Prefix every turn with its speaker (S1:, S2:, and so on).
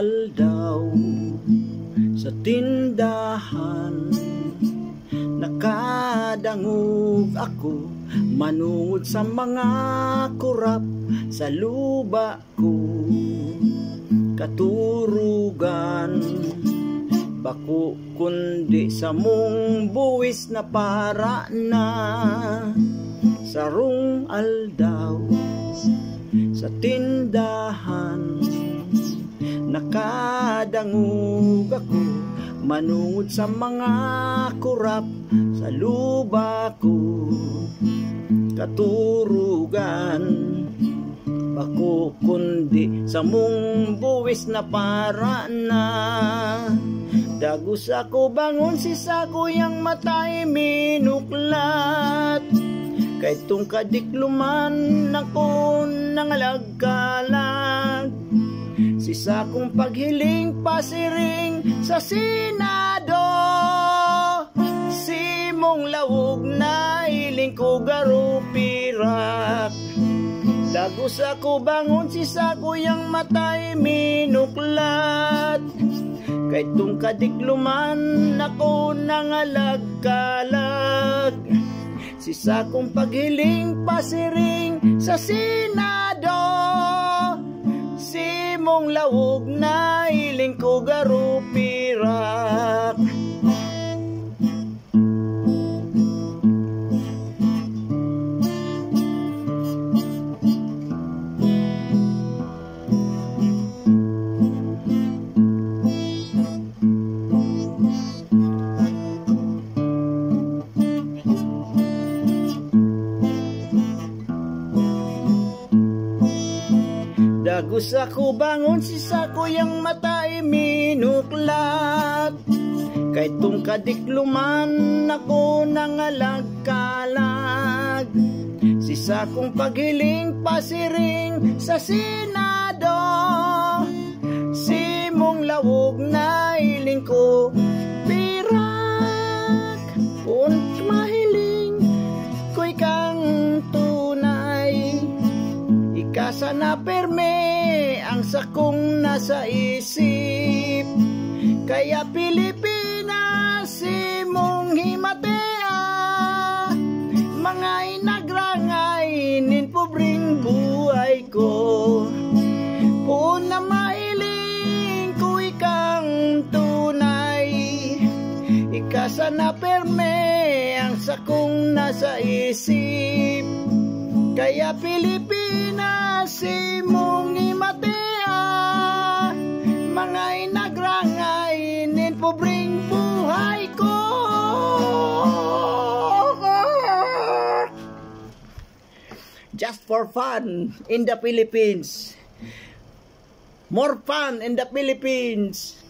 S1: aldaw sa tindahan, nakadangog ako manungod sa mga kurap sa luba ko. Katurugan bako kundi sa mong buwis na para na sarong aldaw sa tindahan, nakadangog ako manungod sa mga kurap sa luba ko. Katurugan bako kundi sa mong buwis na para na dagos ako bangon si sako yang matay minuklat. Kay tung kadikluman ako nangalagkalag, si sakong paghiling pasiring sa Senado. Si mong lawog na iling ko garupirak, dagos ako bangon si sako yang matay minuklat. Kay tung kadikluman ako nangalagkalag, si sakong paghiling pasiring sa Senado. Si mong lawog na iling ko garupirak. Dagos ako bangon si sako yang matay minuklat. Kay tung kadikluman ako nangalagkalag, si sakong paghiling pasiring sa Senado. Si mong lawog na iling ko pirak, kung mahiling ko'y kang tunay. Ikasa na perme ang sakong nasa isip, kaya Pilipinas si mong himatea. Mga inagrangay nin pobring buhay ko, puon na mailing ko ikang tunay. Ikasa na perme ang sakong nasa isip, kaya Pilipinas si mong himatea. Mga inagrangay nin pobring buhay ko. Just for fun in the Philippines. More fun in the Philippines.